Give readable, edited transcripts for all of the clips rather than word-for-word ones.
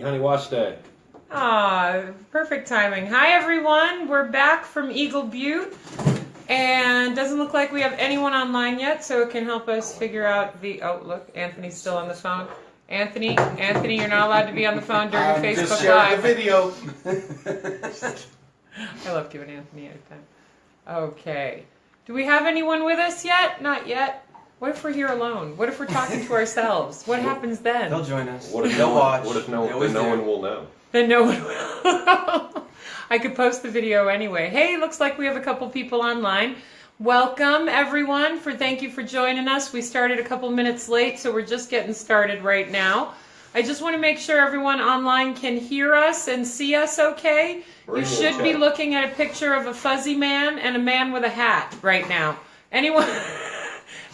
Honey Wash Day. Ah, perfect timing. Hi everyone, we're back from Eagle Butte, and doesn't look like we have anyone online yet, so it can help us figure out the. Oh, look, Anthony's still on the phone. Anthony, you're not allowed to be on the phone during Facebook just sharing Live. the video. I love giving Anthony a time. Okay, do we have anyone with us yet? Not yet. What if we're here alone? What if we're talking to ourselves? What happens then? They'll join us. What if They'll watch. What if no They always do. one will know? Then no one will. I could post the video anyway. Hey, looks like we have a couple people online. Welcome, everyone. Thank you for joining us. We started a couple minutes late, so we're just getting started right now. I just want to make sure everyone online can hear us and see us okay. You should be looking at a picture of a fuzzy man and a man with a hat right now.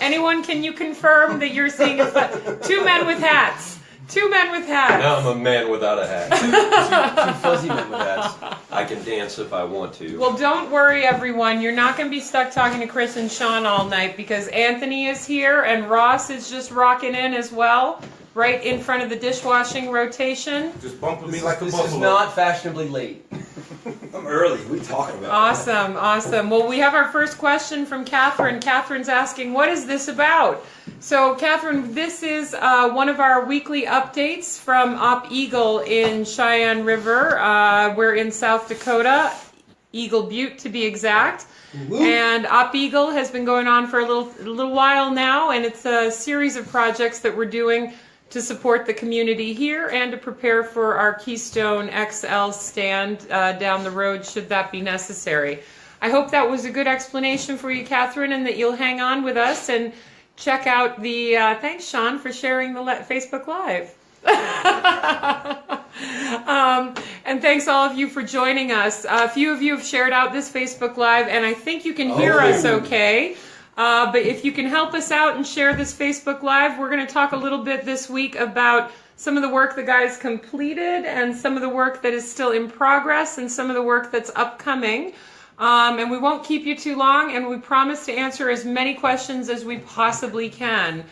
Anyone, can you confirm that you're seeing two men with hats? Two men with hats. Now I'm a man without a hat. Two fuzzy men with hats. I can dance if I want to. Well, don't worry, everyone. You're not going to be stuck talking to Chris and Sean all night because Anthony is here and Ross is just rocking in as well, right in front of the dishwashing rotation. Just bumping me like a buffalo. This is not fashionably late. I'm early. What are we talking about? Awesome. Well, we have our first question from Catherine. Catherine's asking, what is this about? So, Catherine, this is one of our weekly updates from Op Eagle in Cheyenne River. We're in South Dakota, Eagle Butte to be exact. Woo-hoo. And Op Eagle has been going on for a little while now, and it's a series of projects that we're doing to support the community here and to prepare for our Keystone XL stand down the road should that be necessary. I hope that was a good explanation for you, Catherine, and that you'll hang on with us and check out the, thanks Sean for sharing the Facebook Live. And thanks all of you for joining us. A few of you have shared out this Facebook Live, and I think you can hear us okay. But if you can help us out and share this Facebook Live, we're going to talk a little bit this week about some of the work the guys completed and some of the work that is still in progress and some of the work that's upcoming. And we won't keep you too long, and we promise to answer as many questions as we possibly can.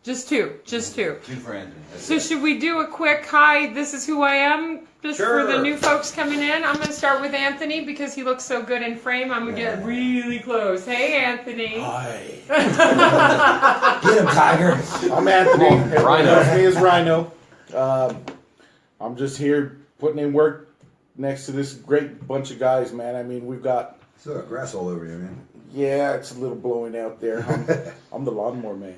Just two. Two for Anthony. So should we do a quick hi, this is who I am, just for the new folks coming in? I'm going to start with Anthony because he looks so good in frame. I'm going to get really close. Hey, Anthony. Hi. Get him, Tiger. I'm Anthony. Everyone Rhino. knows me as Rhino. I'm just here putting in work next to this great bunch of guys, man. I mean, we've got... Still got grass all over you, man. Yeah, it's a little blowing out there. I'm the lawnmower man.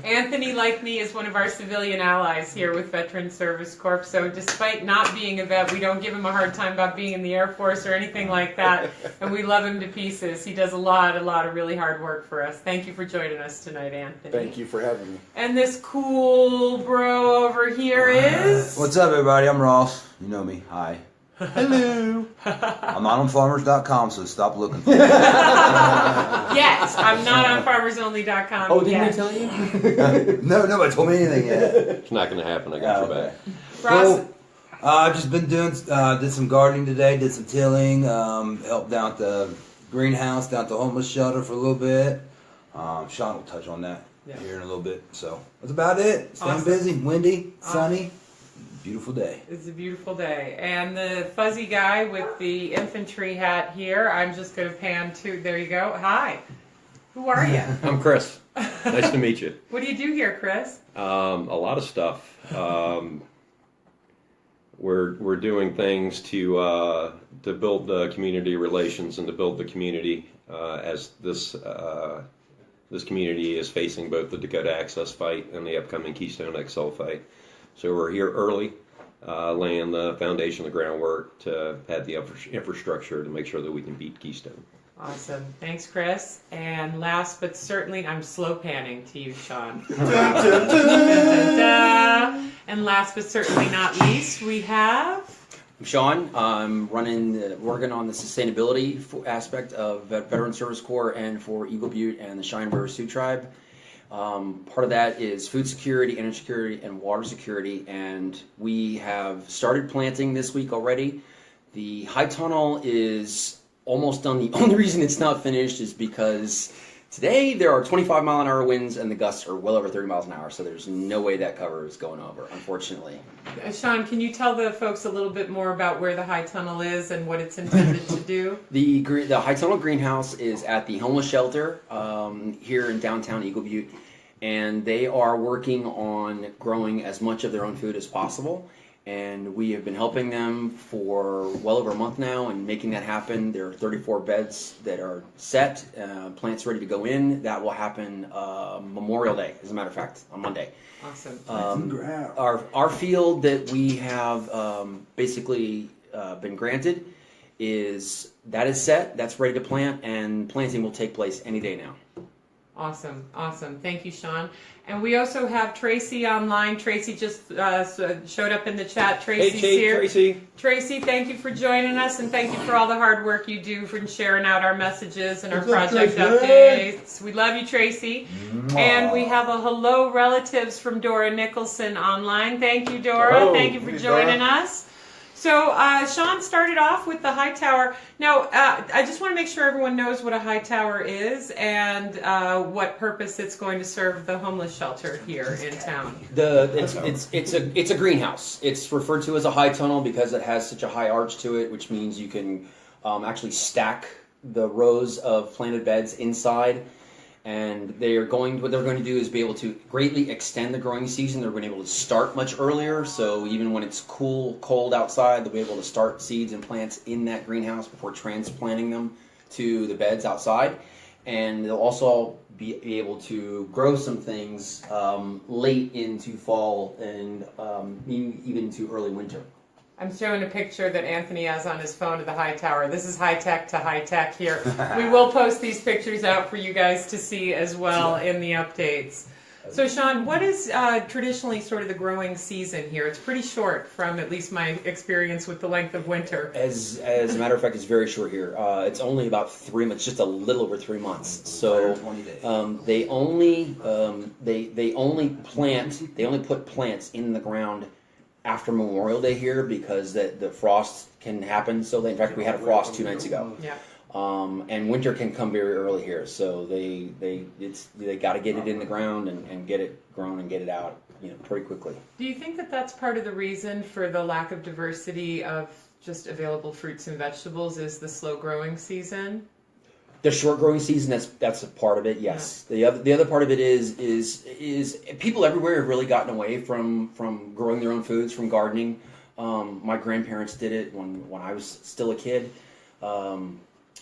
Anthony, like me, is one of our civilian allies here with Veteran Service Corps. So despite not being a vet, we don't give him a hard time about being in the Air Force or anything like that. And we love him to pieces. He does a lot of really hard work for us. Thank you for joining us tonight, Anthony. Thank you for having me. And this cool bro over here is... What's up, everybody? I'm Ross. You know me. Hi. Hello. I'm not on farmers.com, so stop looking for me. Yes, I'm not on farmersonly.com Oh, didn't yet. they tell you? No, nobody told me anything yet. It's not going to happen. I got your back. Ross, Cool. I've just been did some gardening today, did some tilling, helped down at the greenhouse, down at the homeless shelter for a little bit. Sean will touch on that here in a little bit. So that's about it. Staying busy, windy, sunny. Beautiful day. it's a beautiful day. And the fuzzy guy with the infantry hat here, I'm just going to pan to, there you go. Hi. Who are you? I'm Chris. Nice to meet you. What do you do here, Chris? A lot of stuff. We're doing things to build the community relations and to build the community as this community is facing both the Dakota Access fight and the upcoming Keystone XL fight. So we're here early, laying the foundation, the groundwork to add the infrastructure to make sure that we can beat Keystone. Awesome. Thanks, Chris. And last but certainly, I'm slow panning to you, Sean. And last but certainly not least, we have... I'm Sean. I'm working on the sustainability aspect of Veteran Service Corps and for Eagle Butte and the Cheyenne River Sioux Tribe. Part of that is food security, energy security, and water security, and we have started planting this week already. The high tunnel is almost done. The only reason it's not finished is because Today there are 25-mile-an-hour winds and the gusts are well over 30 miles an hour, so there's no way that cover is going over, unfortunately. Sean, can you tell the folks a little bit more about where the high tunnel is and what it's intended to do? The high tunnel greenhouse is at the homeless shelter here in downtown Eagle Butte, and they are working on growing as much of their own food as possible. And we have been helping them for well over a month now and making that happen. There are 34 beds that are set, plants ready to go in. That will happen Memorial Day, as a matter of fact, on Monday. Awesome. Our field that we have basically been granted is set, that's ready to plant, and planting will take place any day now. Awesome, awesome. Thank you, Sean. And we also have Tracy online. Tracy just showed up in the chat. Tracy's here. Tracy. Tracy, thank you for joining us, and thank you for all the hard work you do for sharing out our messages and our project updates. We love you, Tracy. And we have a hello relatives from Dora Nicholson online. Thank you, Dora. Thank you for joining us. So Sean started off with the high tower. Now, I just want to make sure everyone knows what a high tower is and what purpose it's going to serve the homeless shelter here in town. It's a greenhouse. It's referred to as a high tunnel because it has such a high arch to it, which means you can actually stack the rows of planted beds inside. And what they're going to do is be able to greatly extend the growing season. They're going to be able to start much earlier, so even when it's cold outside, they'll be able to start seeds and plants in that greenhouse before transplanting them to the beds outside. And they'll also be able to grow some things late into fall and even to early winter. I'm showing a picture that Anthony has on his phone of the high tower. This is high tech to high tech here. We will post these pictures out for you guys to see as well in the updates. So Sean, what is traditionally sort of the growing season here? It's pretty short from at least my experience with the length of winter. As a matter of fact, it's very short here. It's only about 3 months, just a little over 3 months. So they only put plants in the ground after Memorial Day here because the frost can happen. So in fact, we had a frost 2 nights ago. Yeah. And winter can come very early here. So they got to get it in the ground and get it grown and get it out, pretty quickly. Do you think that that's part of the reason for the lack of diversity of just available fruits and vegetables is the slow growing season? The short growing season, that's a part of it, yes. Yeah. The other part of it is people everywhere have really gotten away from growing their own foods, from gardening. My grandparents did it when I was still a kid, and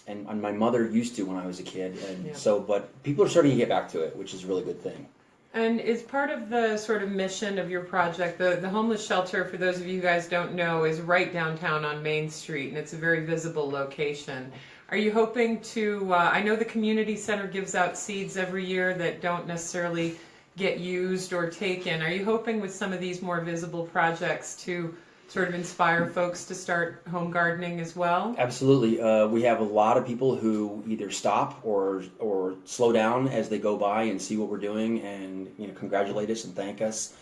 my mother used to when I was a kid. And but people are starting to get back to it, which is a really good thing. And is part of the sort of mission of your project, the homeless shelter, for those of you guys who don't know, is right downtown on Main Street, and it's a very visible location. Are you hoping to, I know the community center gives out seeds every year that don't necessarily get used or taken. Are you hoping with some of these more visible projects to sort of inspire folks to start home gardening as well? Absolutely. We have a lot of people who either stop or slow down as they go by and see what we're doing and congratulate us and thank us.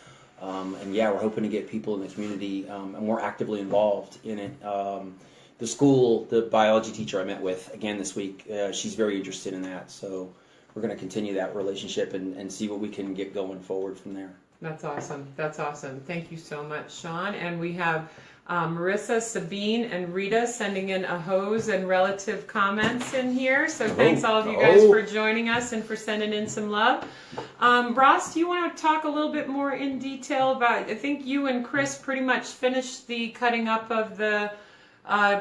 We're hoping to get people in the community more actively involved in it. The school, the biology teacher I met with again this week, she's very interested in that. So we're going to continue that relationship and see what we can get going forward from there. That's awesome. That's awesome. Thank you so much, Sean. And we have Marissa, Sabine, and Rita sending in a hose and relative comments in here. So thanks all of you guys for joining us and for sending in some love. Ross, do you want to talk a little bit more in detail about, I think you and Chris pretty much finished the cutting up of the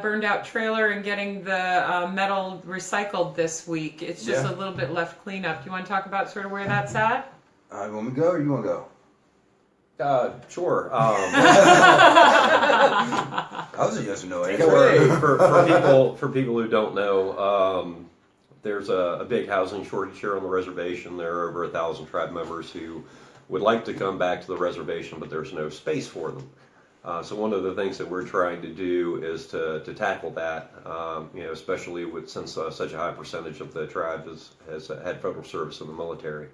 burned out trailer and getting the metal recycled this week. It's just a little bit left cleanup. Do you want to talk about sort of where that's at? You want me to go or you want to go? Sure. That was a yes or no answer. For people who don't know, there's a big housing shortage here on the reservation. There are over 1,000 tribe members who would like to come back to the reservation, but there's no space for them. So one of the things that we're trying to do is to tackle that, especially since such a high percentage of the tribe has had federal service in the military.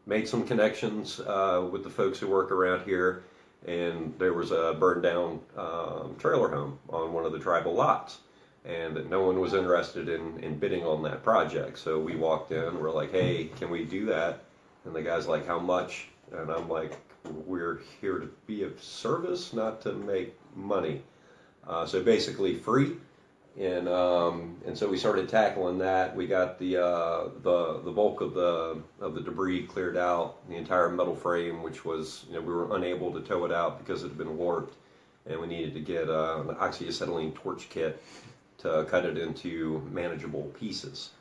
Made some connections with the folks who work around here, and there was a burned down trailer home on one of the tribal lots. and that no one was interested in bidding on that project. So we walked in, we're like, hey, can we do that? And the guy's like, how much? And I'm like, we're here to be of service, not to make money. So basically free. And so we started tackling that. We got the bulk of the debris cleared out, the entire metal frame, which was, we were unable to tow it out because it had been warped, and we needed to get an oxyacetylene torch kit to cut it into manageable pieces.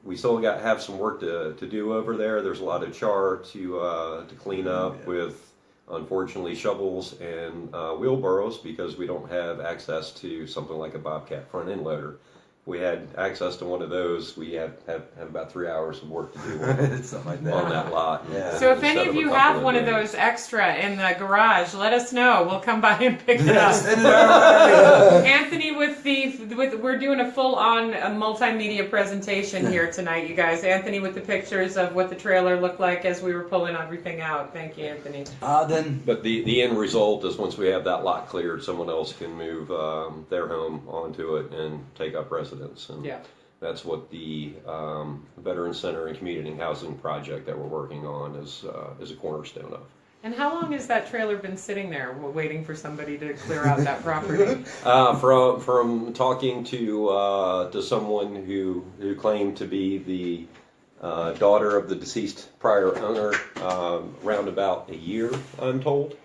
We still have some work to do over there. There's a lot of char to clean up with, unfortunately, shovels and wheelbarrows, because we don't have access to something like a Bobcat front end loader. If we had access to one of those, we have about 3 hours of work to do Something like that. on that lot. Yeah. So if any Instead of a you couple have one of days. those extra in the garage, let us know. We'll come by and pick it up. Send it our way. Anthony, we're doing a full-on multimedia presentation here tonight, you guys. Anthony with the pictures of what the trailer looked like as we were pulling everything out. Thank you, Anthony. Then But the end result is, once we have that lot cleared, someone else can move their home onto it and take up residence. And Yeah. that's what the Veterans Center and Community Housing Project that we're working on is a cornerstone of. And how long has that trailer been sitting there waiting for somebody to clear out that property? From talking to someone who claimed to be the daughter of the deceased prior owner, round about a year, I'm told.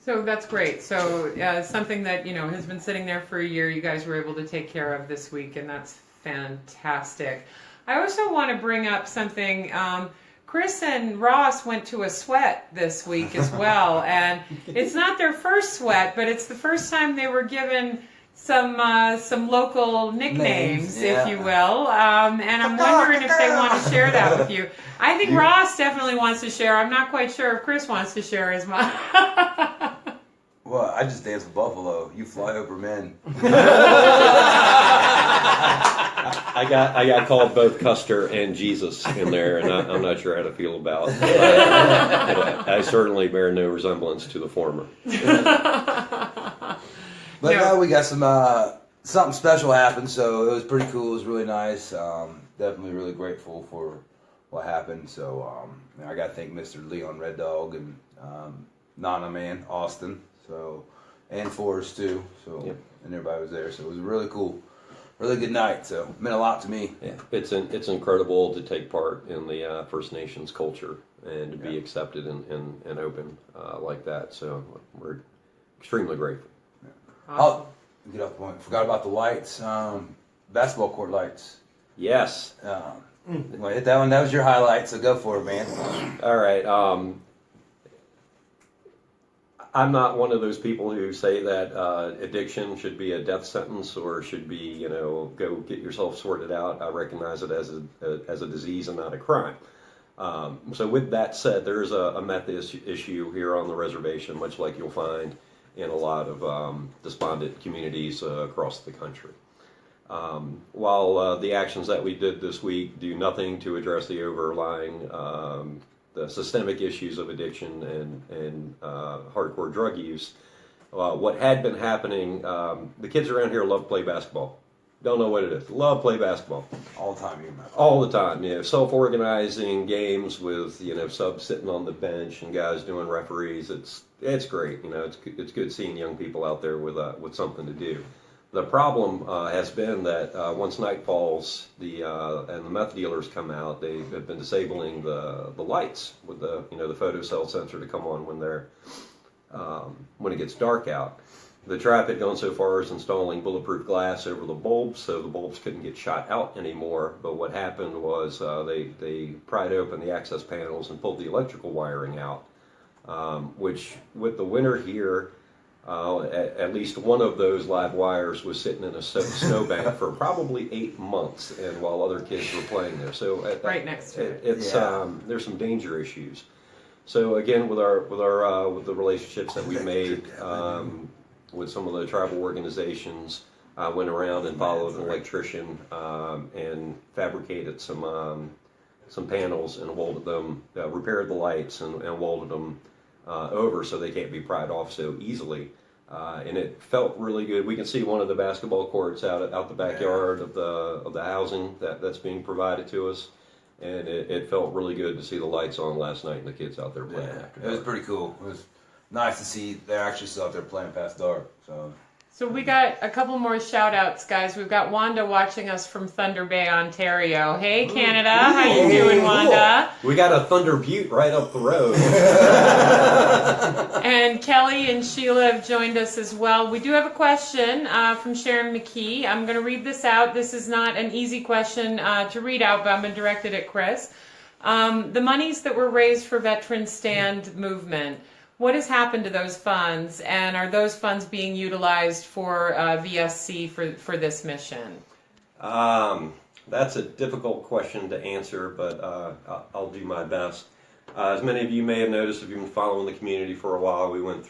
So that's great. So something that has been sitting there for a year, you guys were able to take care of this week, and that's fantastic. I also want to bring up something. Chris and Ross went to a sweat this week as well, and it's not their first sweat, but it's the first time they were given some local nicknames, if you will, and I'm wondering if they want to share that with you. I think Ross definitely wants to share. I'm not quite sure if Chris wants to share as much. well, I just dance with Buffalo. You fly over men. I got called both Custer and Jesus in there, and I'm not sure how to feel about it. I certainly bear no resemblance to the former. But No. now we got some something special happened, so it was pretty cool. It was really nice. Definitely really grateful for what happened. So I got to thank Mr. Leon Red Dog and Nana Man Austin, and Forrest too. So Yep. and everybody was there. So it was a really cool, really good night. So it meant a lot to me. Yeah, it's incredible to take part in the First Nations culture and to be accepted and open like that. So we're extremely grateful. Oh, get off the point. Forgot about the lights. Basketball court lights. Yes. Want to hit that one? That was your highlight, so go for it, man. All right. I'm not one of those people who say that addiction should be a death sentence or should be, go get yourself sorted out. I recognize it as a disease and not a crime. So with that said, there is a meth issue here on the reservation, much like you'll find in a lot of despondent communities across the country. While the actions that we did this week do nothing to address the overlying the systemic issues of addiction and hardcore drug use, what had been happening, the kids around here love to play basketball. Don't know what it is. Love to play basketball. All the time, you remember. All the time, self-organizing games with, subs sitting on the bench and guys doing referees. It's great. It's good seeing young people out there with something to do. The problem has been that once night falls, and the meth dealers come out, they have been disabling the lights with the photo cell sensor to come on when it gets dark out. The trap had gone so far as installing bulletproof glass over the bulbs, so the bulbs couldn't get shot out anymore. But what happened was they pried open the access panels and pulled the electrical wiring out, which with the winter here, at least one of those live wires was sitting in a snowbank for probably 8 months, and while other kids were playing there. So Right next to it. It's there's some danger issues. So again, with the relationships that we've made with some of the tribal organizations, I went around and followed an electrician and fabricated some panels and welded them, repaired the lights and welded them over so they can't be pried off so easily. And it felt really good. We can see one of the basketball courts out the backyard of the housing that's being provided to us, and it felt really good to see the lights on last night and the kids out there playing after It was dark. pretty cool. It was nice to see they're actually still out there playing past dark. So we got a couple more shout outs, guys. We've got Wanda watching us from Thunder Bay, Ontario. Hey, Canada. How you doing, Wanda? We got a Thunder Butte right up the road. And Kelly and Sheila have joined us as well. We do have a question from Sharon McKee. I'm going to read this out. This is not an easy question to read out, but I'm going to direct it at Chris. The monies that were raised for Veterans Stand Movement, what has happened to those funds, and are those funds being utilized for VSC for this mission? That's a difficult question to answer, but I'll do my best. As many of you may have noticed, if you've been following the community for a while, we've gone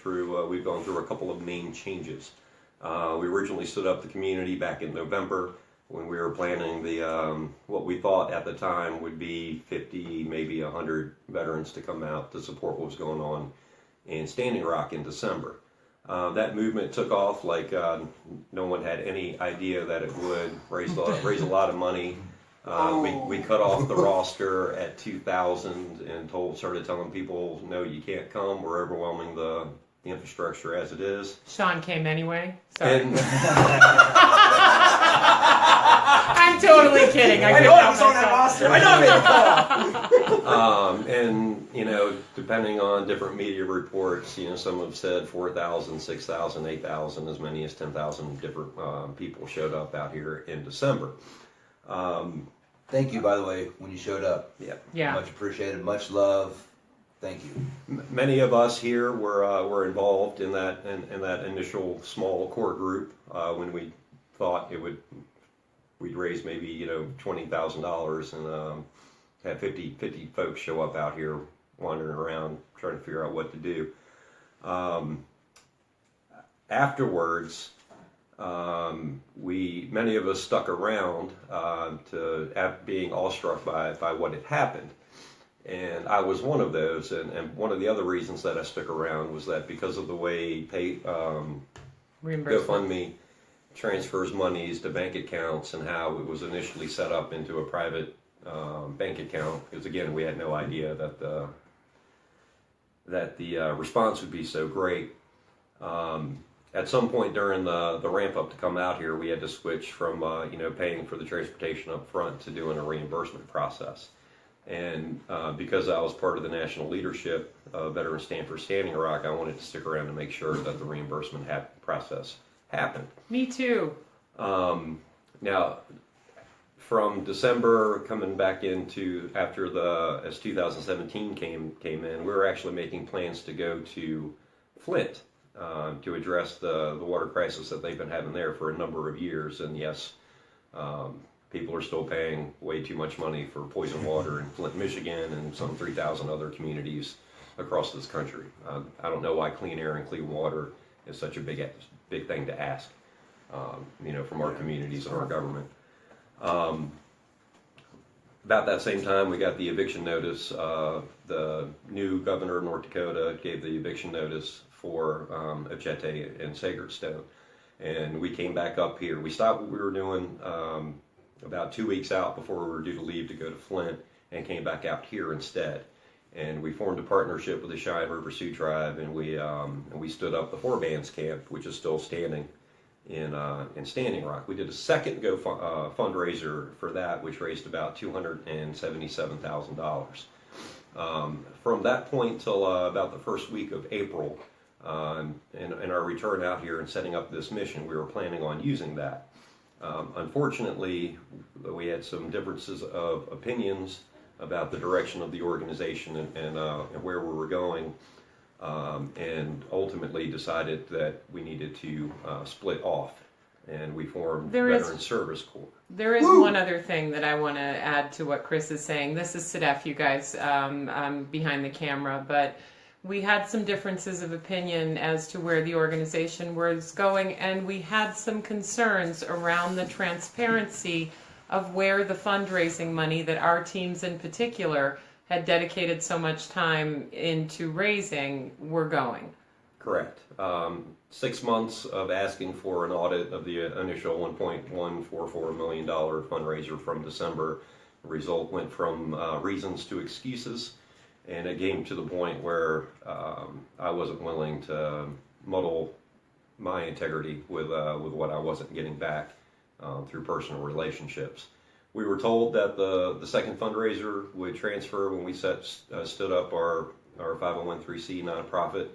through a couple of main changes. We originally stood up the community back in November when we were planning the what we thought at the time would be 50, maybe 100 veterans to come out to support what was going on in Standing Rock in December. That movement took off like no one had any idea that it would raise a lot of money. We cut off the roster at 2,000 and started telling people, no, you can't come. We're overwhelming the infrastructure as it is. Sean came anyway. Sorry. And I'm totally kidding. I know I was on that roster. I know I made and depending on different media reports, some have said 4,000, 6,000, 8,000, as many as 10,000 different people showed up out here in December. Thank you, by the way, when you showed up. Yeah. Much appreciated. Much love. Thank you. Many of us here were involved in that initial small core group when we thought we'd raise maybe $20,000 and have 50 folks show up out here wandering around trying to figure out what to do. Afterwards, many of us stuck around being awestruck by what had happened. And I was one of those, and one of the other reasons that I stuck around was that because of the way GoFundMe transfers monies to bank accounts and how it was initially set up into a private bank account, because again, we had no idea that the response would be so great. At some point during the ramp up to come out here, we had to switch from paying for the transportation up front to doing a reimbursement process. And because I was part of the national leadership of Veterans Stand for Standing Rock, I wanted to stick around to make sure that the reimbursement process happened. Me too. Now, from December coming back into as 2017 came in, we were actually making plans to go to Flint to address the water crisis that they've been having there for a number of years. And yes, people are still paying way too much money for poison water in Flint, Michigan, and some 3,000 other communities across this country. I don't know why clean air and clean water is such a big thing to ask, from our communities and our government. About that same time, we got the eviction notice. The new governor of North Dakota gave the eviction notice for Ochete and Sagerstone. And we came back up here. We stopped what we were doing about 2 weeks out before we were due to leave to go to Flint, and came back out here instead. And we formed a partnership with the Cheyenne River Sioux Tribe, and we stood up the 4-bands camp, which is still standing in Standing Rock. We did a second fundraiser for that, which raised about $277,000. From that point till about the first week of April, in our return out here and setting up this mission, we were planning on using that. Unfortunately, we had some differences of opinions about the direction of the organization and where we were going, and ultimately decided that we needed to split off, and we formed Veterans Service Corps. There is one other thing that I want to add to what Chris is saying. This is Sadef, you guys, behind the camera, but we had some differences of opinion as to where the organization was going, and we had some concerns around the transparency of where the fundraising money that our teams in particular had dedicated so much time into raising were going. Correct. 6 months of asking for an audit of the initial $1.144 million fundraiser from December. The result went from reasons to excuses, and it came to the point where I wasn't willing to muddle my integrity with what I wasn't getting back through personal relationships. We were told that the second fundraiser would transfer when we stood up our 501(c) nonprofit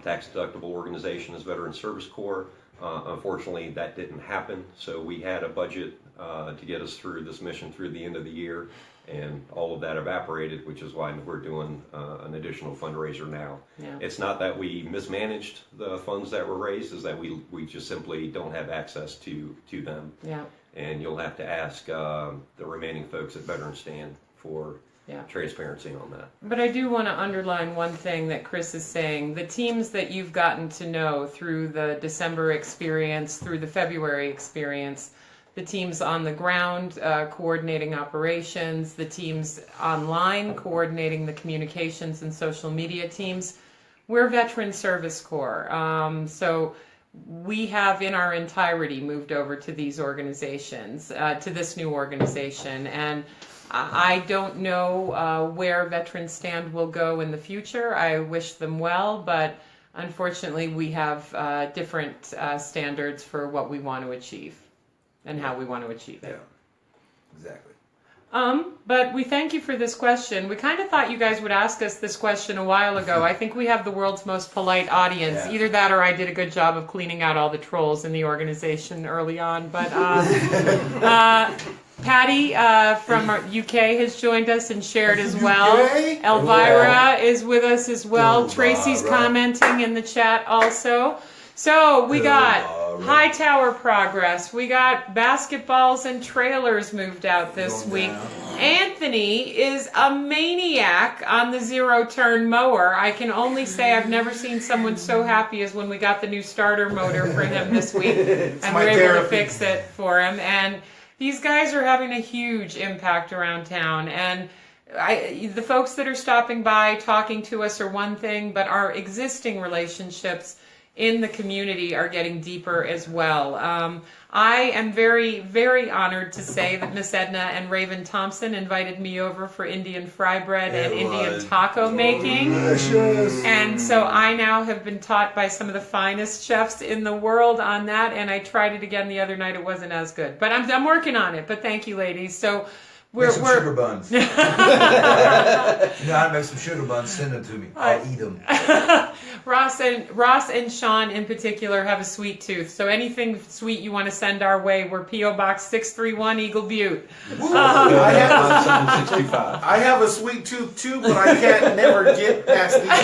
tax-deductible organization as Veteran Service Corps. Unfortunately, that didn't happen, so we had a budget to get us through this mission through the end of the year, and all of that evaporated, which is why we're doing an additional fundraiser now. Yeah. It's not that we mismanaged the funds that were raised, is that we just simply don't have access to them. Yeah. And you'll have to ask the remaining folks at Veteran Stand for transparency on that. But I do want to underline one thing that Chris is saying. The teams that you've gotten to know through the December experience, through the February experience, the teams on the ground coordinating operations, the teams online coordinating the communications and social media teams, we're Veteran Service Corps. So we have in our entirety moved over to these organizations, to this new organization. And I don't know where Veteran Stand will go in the future. I wish them well, but unfortunately we have different standards for what we want to achieve and how we want to achieve it. Yeah, exactly. But we thank you for this question. We kind of thought you guys would ask us this question a while ago. I think we have the world's most polite audience. Yeah. Either that or I did a good job of cleaning out all the trolls in the organization early on. But Patty from UK has joined us and shared as well. UK? Elvira is with us as well. Elvira. Tracy's commenting in the chat also. So we got high tower progress. We got basketballs and trailers moved out this week. Anthony is a maniac on the zero-turn mower. I can only say I've never seen someone so happy as when we got the new starter motor for him this week. And we're able to fix it for him. And these guys are having a huge impact around town. And the folks that are stopping by, talking to us are one thing, but our existing relationships in the community are getting deeper as well. I am very, very honored to say that Miss Edna and Raven Thompson invited me over for Indian fry bread and Indian taco making. Delicious. And so I now have been taught by some of the finest chefs in the world on that, and I tried it again the other night. It wasn't as good, but I'm working on it. But thank you, ladies. So Make some sugar buns. You know how to make some sugar buns? Send them to me. I'll eat them. Ross and Sean in particular have a sweet tooth. So anything sweet you want to send our way, we're P.O. Box 631 Eagle Butte. I have a sweet tooth too, but I can't never get past these two.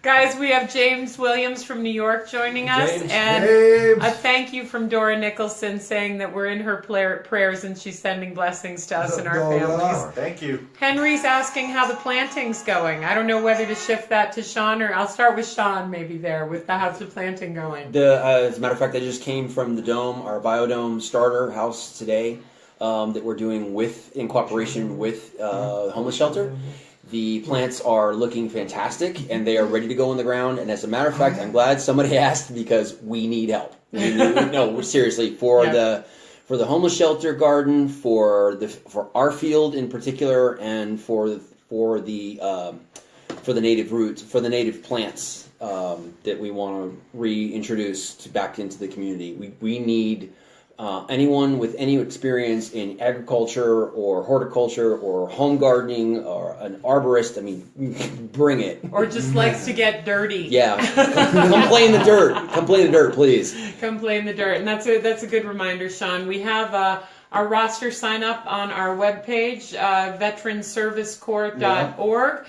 Guys, we have James Williams from New York joining us. And a thank you from Dora Nicholson saying that we're in her prayers and she's sending blessings to us and our families. Thank you. Henry's asking how the planting's going. I don't know whether to shift that to Sean, or I'll start with Sean maybe there with the how's the planting going. As a matter of fact, I just came from the Dome, our Biodome starter house today, that we're doing in cooperation with homeless shelter. The plants are looking fantastic, and they are ready to go in the ground. And as a matter of fact, I'm glad somebody asked, because we need help. No, seriously, for the homeless shelter garden, for our field in particular, and for the native roots, for the native plants that we want to reintroduce back into the community. We need anyone with any experience in agriculture or horticulture or home gardening or an arborist. I mean, bring it. Or just likes to get dirty. Yeah, come play in the dirt. Come play in the dirt, please. Come play in the dirt, and that's a good reminder, Sean. We have our roster sign up on our webpage, veteranservicecorps.org.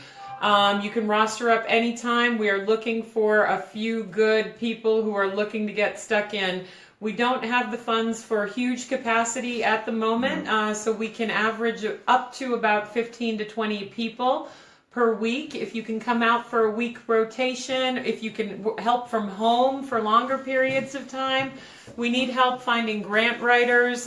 You can roster up anytime. We are looking for a few good people who are looking to get stuck in. We don't have the funds for huge capacity at the moment, so we can average up to about 15 to 20 people per week. If you can come out for a week rotation, if you can help from home for longer periods of time. We need help finding grant writers.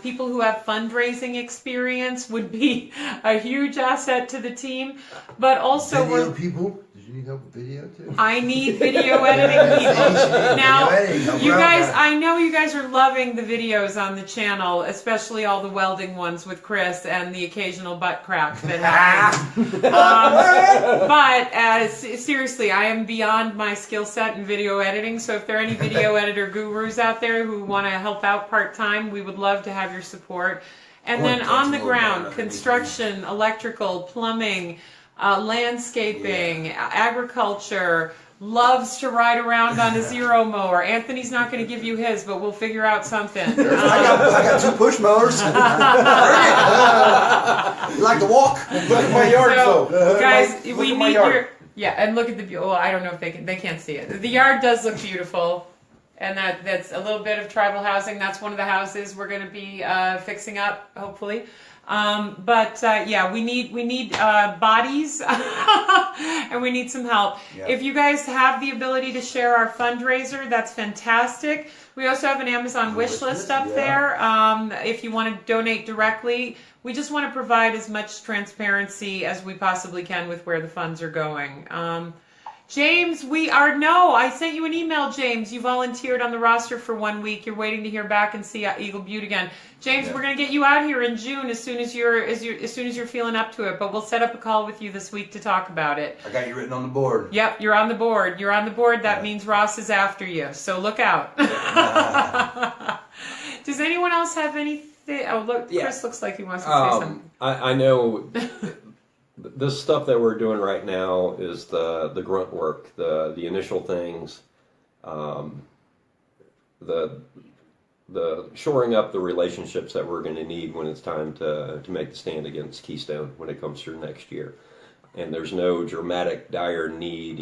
People who have fundraising experience would be a huge asset to the team. But also Video people? Did you need help with video too? I need video editing people. Now, you guys, I know you guys are loving the videos on the channel, especially all the welding ones with Chris and the occasional butt crack that happens. But seriously, I am beyond my skill set in video editing. So if there are any video editor gurus out there who want to help out part-time, we would love to have your support. And then on the ground, construction, electrical, plumbing, landscaping, agriculture, loves to ride around on a zero mower. Anthony's not going to give you his, but we'll figure out something. I got 2 push mowers. You like to walk? Look at my yard, though. Guys, Look we at my need yard. your and look at the well. I don't know if they can't see it. The yard does look beautiful, and that's a little bit of tribal housing. That's one of the houses we're going to be fixing up, hopefully. Yeah, we need bodies and we need some help. Yep. If you guys have the ability to share our fundraiser, that's fantastic. We also have an Amazon wish list up there. If you want to donate directly, we just want to provide as much transparency as we possibly can with where the funds are going. James, I sent you an email, James. You volunteered on the roster for 1 week. You're waiting to hear back and see Eagle Butte again. James, we're going to get you out here in June as soon as you're feeling up to it. But we'll set up a call with you this week to talk about it. I got you written on the board. Yep, you're on the board. You're on the board. That means Ross is after you. So look out. Does anyone else have anything? Oh, look, Chris looks like he wants to say something. I know this stuff that we're doing right now is the grunt work, the initial things, the shoring up the relationships that we're going to need when it's time to make the stand against Keystone when it comes through next year. And there's no dramatic, dire need.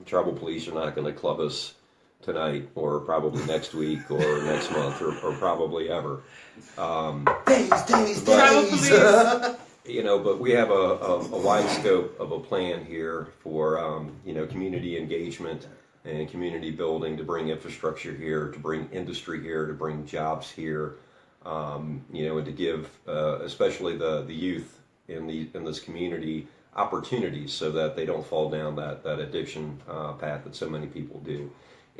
Tribal police are not going to club us tonight or probably next week or next month or probably ever. Days. Tribal police. But we have a wide scope of a plan here for, community engagement and community building, to bring infrastructure here, to bring industry here, to bring jobs here, and to give, especially the youth in this community, opportunities so that they don't fall down that addiction path that so many people do.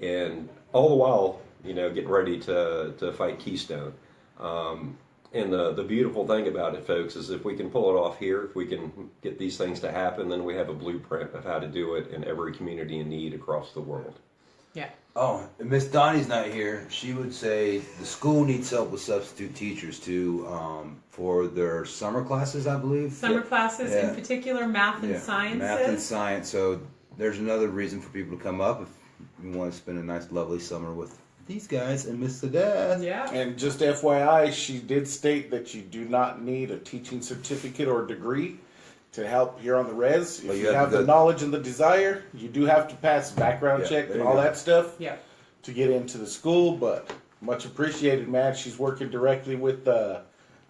And all the while, getting ready to fight Keystone. And the beautiful thing about it, folks, is if we can pull it off here, if we can get these things to happen, then we have a blueprint of how to do it in every community in need across the world. Yeah. Oh, Miss Donnie's not here. She would say the school needs help with substitute teachers too, for their summer classes, I believe. Summer classes, in particular, math and sciences. Math and science. So there's another reason for people to come up if you want to spend a nice, lovely summer with these guys and Miss Dad. Yeah. And just FYI, she did state that you do not need a teaching certificate or degree to help here on the res. If you have the knowledge and the desire, you do have to pass background check and all that stuff to get into the school. But much appreciated, man. She's working directly with the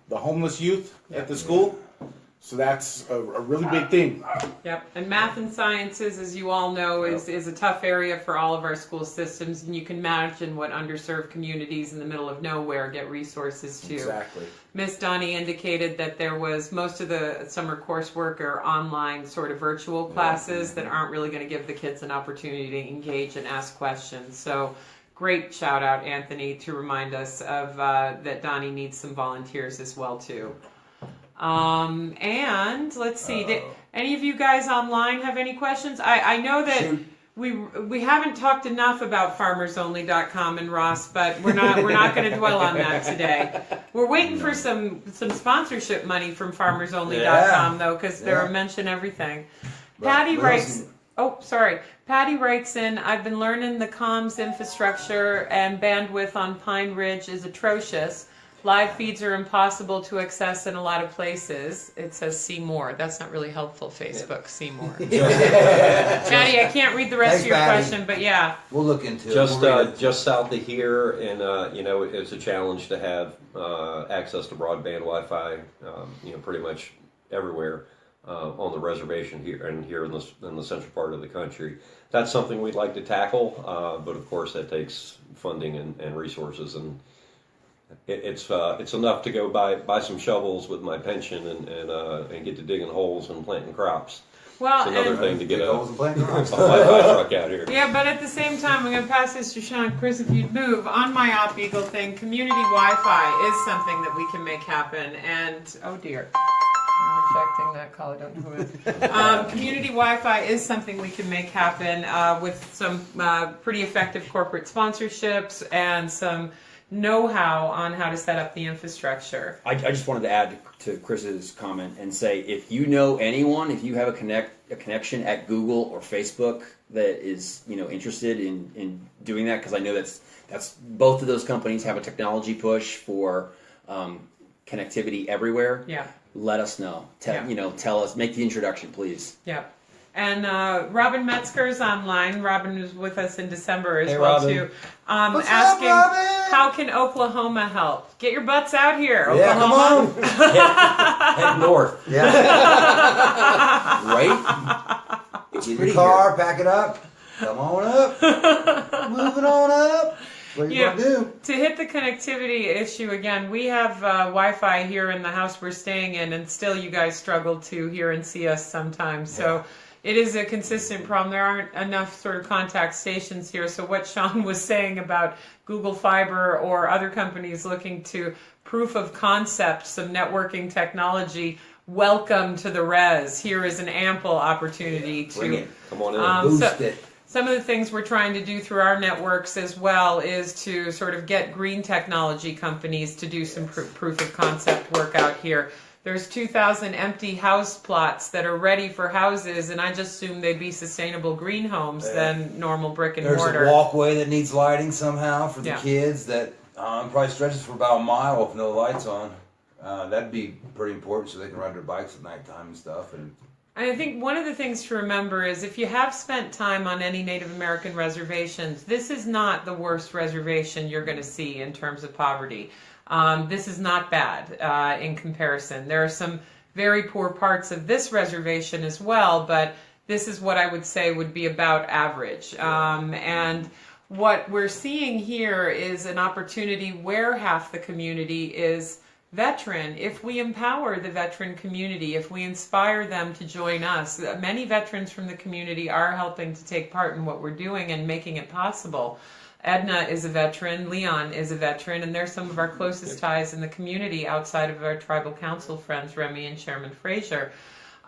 homeless youth at the school. So that's a really big thing. Yep, and math and sciences, as you all know, is a tough area for all of our school systems, and you can imagine what underserved communities in the middle of nowhere get resources to. Exactly. Miss Donnie indicated that there was most of the summer coursework are online sort of virtual classes that aren't really going to give the kids an opportunity to engage and ask questions. So great shout out, Anthony, to remind us of that Donnie needs some volunteers as well too. And let's see, did any of you guys online have any questions? I know that we haven't talked enough about farmersonly.com and Ross, but we're not going to dwell on that today. We're waiting for some sponsorship money from farmersonly.com though, because they're mention everything. Patty writes. Oh, sorry. Patty writes in, I've been learning the comms infrastructure and bandwidth on Pine Ridge is atrocious. Live feeds are impossible to access in a lot of places. It says see more. That's not really helpful, Facebook. See more. Patty, I can't read the rest of your question, but yeah. We'll look into it. Just south of here, and it's a challenge to have access to broadband Wi-Fi, pretty much everywhere. on the reservation here and here in the central part of the country. That's something we'd like to tackle, but of course that takes funding and resources, and it's enough to go buy some shovels with my pension and get to digging holes and planting crops. Well, it's another thing to get a Playing fire truck out here. yeah, but at the same time, I'm going to pass this to Sean. Chris, if you'd move on my Op Eagle thing, community Wi-Fi is something that we can make happen. And oh dear, I'm rejecting that call. I don't know who it is. Community Wi-Fi is something we can make happen with some pretty effective corporate sponsorships and some know-how on how to set up the infrastructure. I just wanted to add to Chris's comment and say, if you know anyone, if you have a connection at Google or Facebook that is interested in doing that, because I know that's both of those companies have a technology push for connectivity everywhere. Yeah. Let us know. Tell us. Make the introduction, please. Yeah. And Robin Metzger's online. Robin was with us in December as Hey, well, Robin. too. What's Asking, up, Robin? how can Oklahoma help? Get your butts out here, Yeah, come Oklahoma. on. Head north. Yeah. Right? It's Get pretty your car, here. pack it up. Come on up. Moving on up. What are you Yeah. going to do? To hit the connectivity issue again, we have Wi-Fi here in the house we're staying in, and still you guys struggle to hear and see us sometimes. So it is a consistent problem. There aren't enough sort of contact stations here. So what Sean was saying about Google Fiber or other companies looking to proof of concept, some networking technology, welcome to the res. Here is an ample opportunity to Bring it. Come on in. Boost it. some of the things we're trying to do through our networks as well is to sort of get green technology companies to do some proof of concept work out here. There's 2,000 empty house plots that are ready for houses, and I just assume they'd be sustainable green homes than normal brick and There's mortar. a walkway that needs lighting somehow for the Yeah. kids that probably stretches for about a mile with no lights on. That'd be pretty important so they can ride their bikes at nighttime and stuff. And I think one of the things to remember is if you have spent time on any Native American reservations, this is not the worst reservation you're going to see in terms of poverty. This is not bad in comparison. There are some very poor parts of this reservation as well, but this is what I would say would be about average. And what we're seeing here is an opportunity where half the community is veteran. If we empower the veteran community, if we inspire them to join us, many veterans from the community are helping to take part in what we're doing and making it possible. Edna is a veteran, Leon is a veteran, and they're some of our closest ties in the community outside of our tribal council friends, Remy and Chairman Frazier.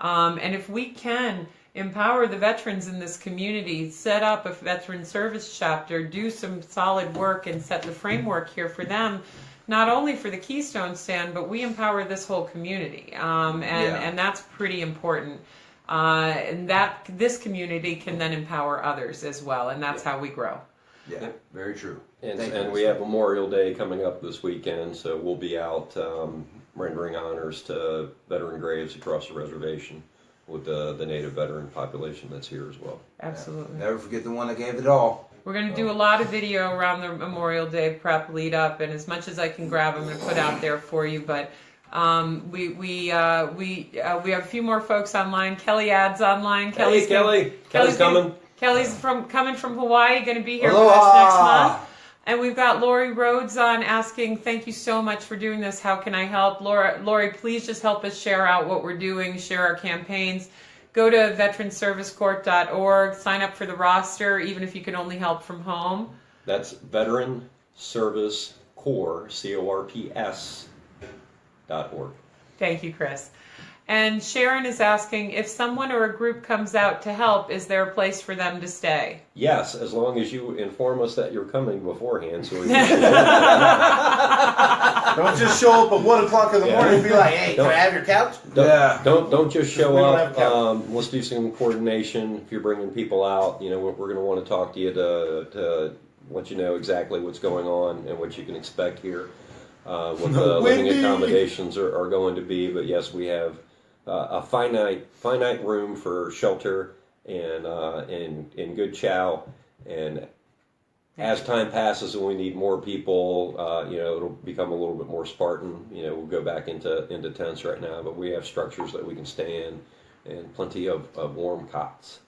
And if we can empower the veterans in this community, set up a veteran service chapter, do some solid work and set the framework here for them, not only for the Keystone stand, but we empower this whole community. And that's pretty important. And that this community can then empower others as well, and that's how we grow. yeah, very true. And we have Memorial Day coming up this weekend, so we'll be out rendering honors to veteran graves across the reservation with the native veteran population that's here as well. Absolutely. Never forget the one that gave it all. We're going to do a lot of video around the Memorial Day prep lead up, and as much as I can grab, I'm going to put out there for you. But we have a few more folks online. Kelly Ad's online. Kelly's coming. Kelly's coming from Hawaii, going to be here Aloha. with us next month. And we've got Lori Rhodes on asking, thank you so much for doing this. How can I help? Lori, please just help us share out what we're doing, share our campaigns. Go to veteranservicecorps.org, sign up for the roster, even if you can only help from home. That's Veteran Service Corps, CORPS.org. Thank you, Chris. And Sharon is asking, if someone or a group comes out to help, is there a place for them to stay? Yes, as long as you inform us that you're coming beforehand, so we can. Don't just show up at 1 o'clock in the morning and be like, "Hey, can I have your couch?" Don't just show We don't up. have couch. Let's do some coordination. If you're bringing people out, we're going to want to talk to you to let you know exactly what's going on and what you can expect here, what the living accommodations are going to be. But yes, we have a finite room for shelter and good chow. And as time passes and we need more people, it'll become a little bit more Spartan. We'll go back into tents right now, but we have structures that we can stay in. and plenty of warm cots.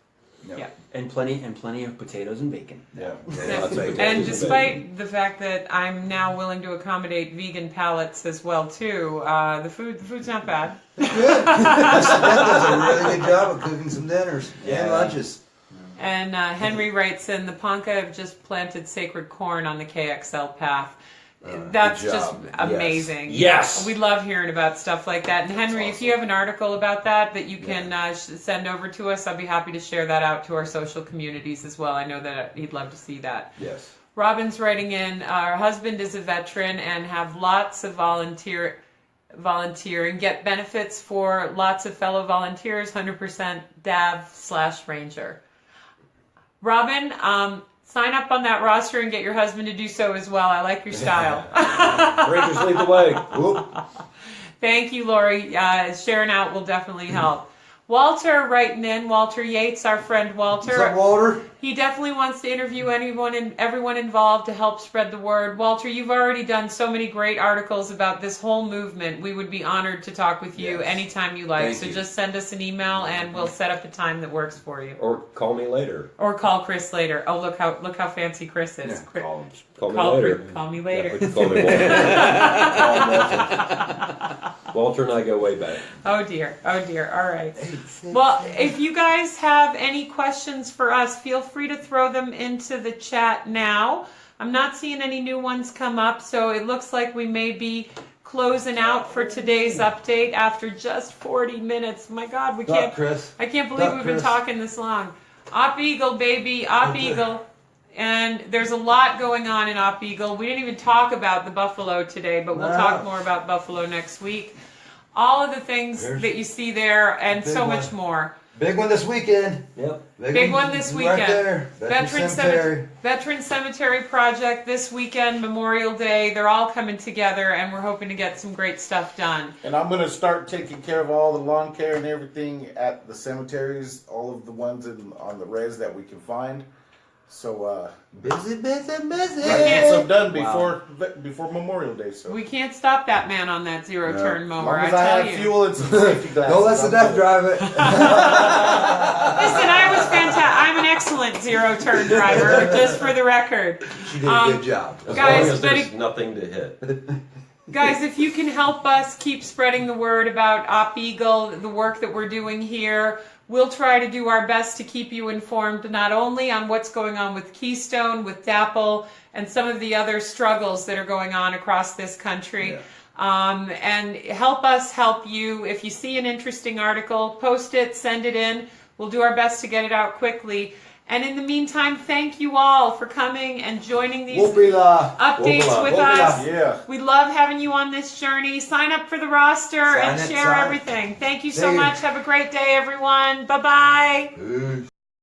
Yeah. And plenty of potatoes and bacon. Yeah. Lots of potatoes And and despite the fact that I'm now willing to accommodate vegan palates as well too, the food's not bad. Good. That does a really good job of cooking some dinners and lunches. And Henry writes in, the Ponca have just planted sacred corn on the KXL path. That's good just job. amazing. Yes. We love hearing about stuff like that. And Henry, if you have an article about that you can send over to us, I'll be happy to share that out to our social communities as well. I know that he'd love to see that. Yes. Robin's writing in, our husband is a veteran and have lots of volunteer and get benefits for lots of fellow volunteers, 100% DAV/Ranger. Robin, sign up on that roster and get your husband to do so as well. I like your style. Rangers lead the way. Thank you, Lori. Sharing out will definitely help. Walter writing in, Walter Yates, our friend Walter. What's up, Walter? He definitely wants to interview everyone involved to help spread the word. Walter, you've already done so many great articles about this whole movement. We would be honored to talk with you anytime you like. Thank you. Just send us an email and we'll set up a time that works for you. Or call me later. Or call Chris later. Oh, look how fancy Chris is. Yeah, Call me later. Call me later. Yeah, call me Walter. Walter and I go way back. Oh dear. All right. Well, if you guys have any questions for us, feel free to throw them into the chat now. I'm not seeing any new ones come up, so it looks like we may be closing out for today's update after just 40 minutes. My God, Chris. I can't believe we've been talking this long. Op Eagle, baby, Op Eagle. And there's a lot going on in Op Eagle. We didn't even talk about the buffalo today, but we'll talk more about buffalo next week. All of the things that you see there and so much more. Big one this weekend. Yep. Big one this weekend. Right there. Veteran Cemetery Project this weekend, Memorial Day. They're all coming together, and we're hoping to get some great stuff done. And I'm going to start taking care of all the lawn care and everything at the cemeteries, all of the ones on the res that we can find. So busy. get some done before Memorial Day. So We can't stop that man on that zero-turn mower, as long as I I tell have you. fuel and some safety glasses. Don't let the death drive it. Listen, I was fantastic. I'm an excellent zero-turn driver, just for the record. She did a good job. As Guys, long as there's nothing to hit. Guys, if you can help us keep spreading the word about Op Eagle, the work that we're doing here, we'll try to do our best to keep you informed not only on what's going on with Keystone, with DAPL, and some of the other struggles that are going on across this country. And help us help you. If you see an interesting article, post it, send it in. We'll do our best to get it out quickly. And in the meantime, thank you all for coming and joining these updates with us. Yeah. We love having you on this journey. Sign up for the roster and share everything. Thank you so much. Have a great day, everyone. Bye-bye. Peace.